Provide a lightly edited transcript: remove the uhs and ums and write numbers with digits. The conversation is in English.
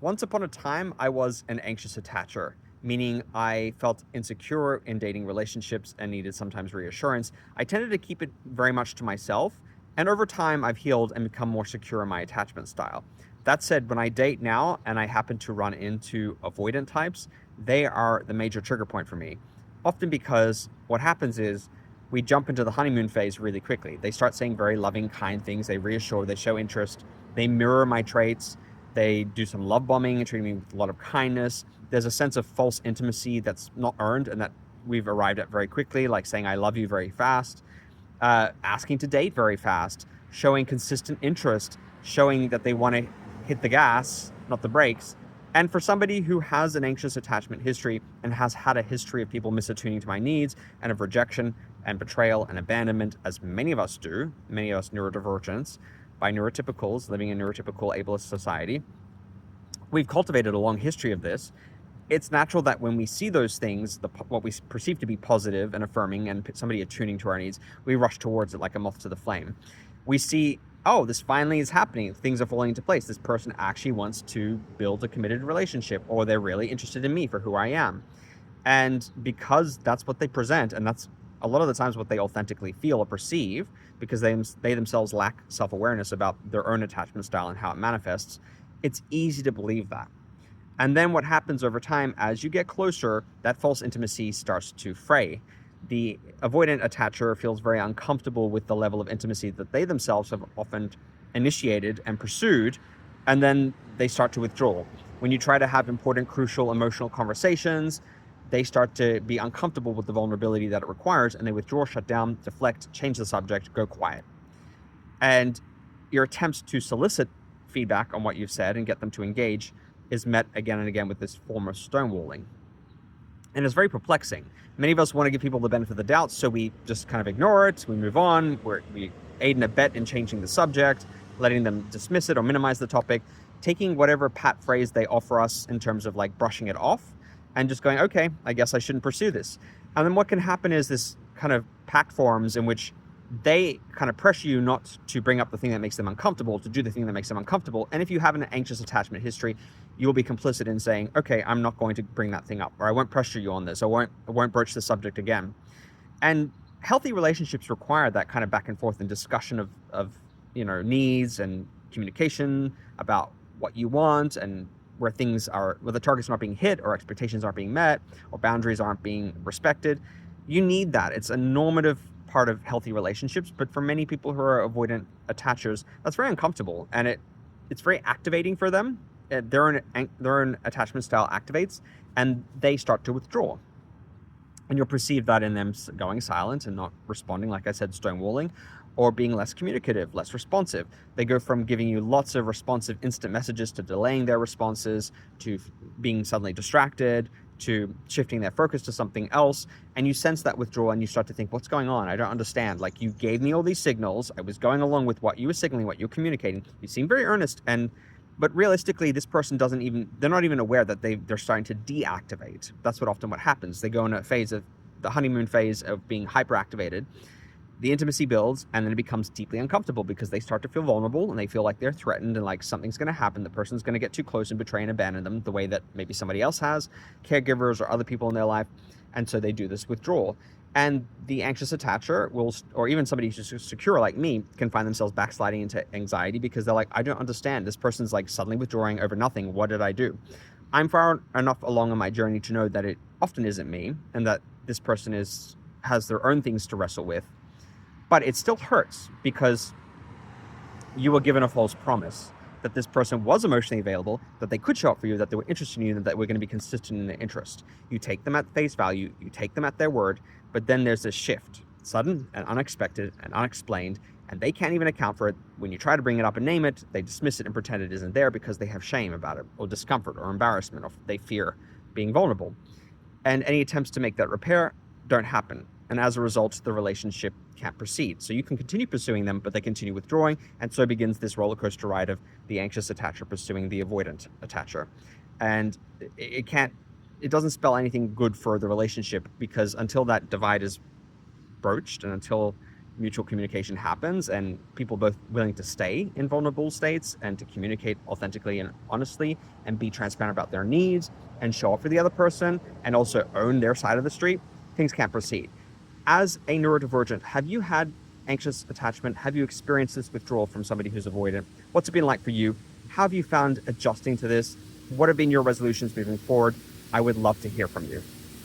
Once upon a time, I was an anxious attacher, meaning I felt insecure in dating relationships and needed sometimes reassurance. I tended to keep it very much to myself, and over time, I've healed and become more secure in my attachment style. That said, when I date now and I happen to run into avoidant types, they are the major trigger point for me. Often because what happens is we jump into the honeymoon phase really quickly. They start saying very loving, kind things, they reassure, they show interest, they mirror my traits. They do some love bombing, treating me with a lot of kindness. There's a sense of false intimacy that's not earned and that we've arrived at very quickly, like saying I love you very fast, asking to date very fast, showing consistent interest, showing that they want to hit the gas, not the brakes. And for somebody who has an anxious attachment history and has had a history of people misattuning to my needs and of rejection and betrayal and abandonment, as many of us do, many of us neurodivergents, by neurotypicals living in neurotypical ableist society, we've cultivated a long history of this. It's natural that when we see those things, what we perceive to be positive and affirming and somebody attuning to our needs, we rush towards it like a moth to the flame. We see, oh, this finally is happening. Things are falling into place. This person actually wants to build a committed relationship, or they're really interested in me for who I am. And because that's what they present, and that's a lot of the times what they authentically feel or perceive, because they themselves lack self-awareness about their own attachment style and how it manifests, it's easy to believe that. And then what happens over time, as you get closer, that false intimacy starts to fray. The avoidant attacher feels very uncomfortable with the level of intimacy that they themselves have often initiated and pursued, and then they start to withdraw. When you try to have important, crucial, emotional conversations, they start to be uncomfortable with the vulnerability that it requires, and they withdraw, shut down, deflect, change the subject, go quiet. And your attempts to solicit feedback on what you've said and get them to engage is met again and again with this form of stonewalling. And it's very perplexing. Many of us want to give people the benefit of the doubt, so we just kind of ignore it, we move on, we aid and abet in changing the subject, letting them dismiss it or minimize the topic, taking whatever pat phrase they offer us in terms of like brushing it off, and just going, okay, I guess I shouldn't pursue this. And then what can happen is this kind of pact forms in which they kind of pressure you not to bring up the thing that makes them uncomfortable, to do the thing that makes them uncomfortable. And if you have an anxious attachment history, you will be complicit in saying, okay, I'm not going to bring that thing up, or I won't pressure you on this, or I won't broach the subject again. And healthy relationships require that kind of back and forth and discussion of needs and communication about what you want and where the targets are not being hit or expectations aren't being met or boundaries aren't being respected. You need that. It's a normative part of healthy relationships, but for many people who are avoidant attachers, that's very uncomfortable, and it's very activating for them. Their own attachment style activates, and they start to withdraw. And you'll perceive that in them going silent and not responding, like I said, stonewalling, or being less communicative, less responsive. They go from giving you lots of responsive instant messages to delaying their responses, to being suddenly distracted, to shifting their focus to something else. And you sense that withdrawal and you start to think, what's going on? I don't understand. Like, you gave me all these signals. I was going along with what you were signaling, what you're communicating. You seem very earnest. But realistically, this person they're not even aware that they're starting to deactivate. That's what happens. They go in a phase of the honeymoon phase of being hyperactivated. The intimacy builds, and then it becomes deeply uncomfortable because they start to feel vulnerable and they feel like they're threatened and like something's going to happen. The person's going to get too close and betray and abandon them the way that maybe somebody else has, caregivers or other people in their life. And so they do this withdrawal. And the anxious attacher or even somebody who's secure like me, can find themselves backsliding into anxiety because they're like, I don't understand. This person's like suddenly withdrawing over nothing. What did I do? I'm far enough along on my journey to know that it often isn't me, and that this person has their own things to wrestle with. But it still hurts because you were given a false promise that this person was emotionally available, that they could show up for you, that they were interested in you, and that we're going to be consistent in their interest. You take them at face value, you take them at their word, but then there's this shift, sudden and unexpected and unexplained, and they can't even account for it. When you try to bring it up and name it, they dismiss it and pretend it isn't there because they have shame about it, or discomfort, or embarrassment, or they fear being vulnerable. And any attempts to make that repair don't happen. And as a result, the relationship can't proceed. So you can continue pursuing them, but they continue withdrawing. And so begins this roller coaster ride of the anxious attacher pursuing the avoidant attacher. And it doesn't spell anything good for the relationship, because until that divide is broached and until mutual communication happens and people both willing to stay in vulnerable states and to communicate authentically and honestly and be transparent about their needs and show up for the other person and also own their side of the street, things can't proceed. As a neurodivergent, have you had anxious attachment? Have you experienced this withdrawal from somebody who's avoidant? What's it been like for you? How have you found adjusting to this? What have been your resolutions moving forward? I would love to hear from you.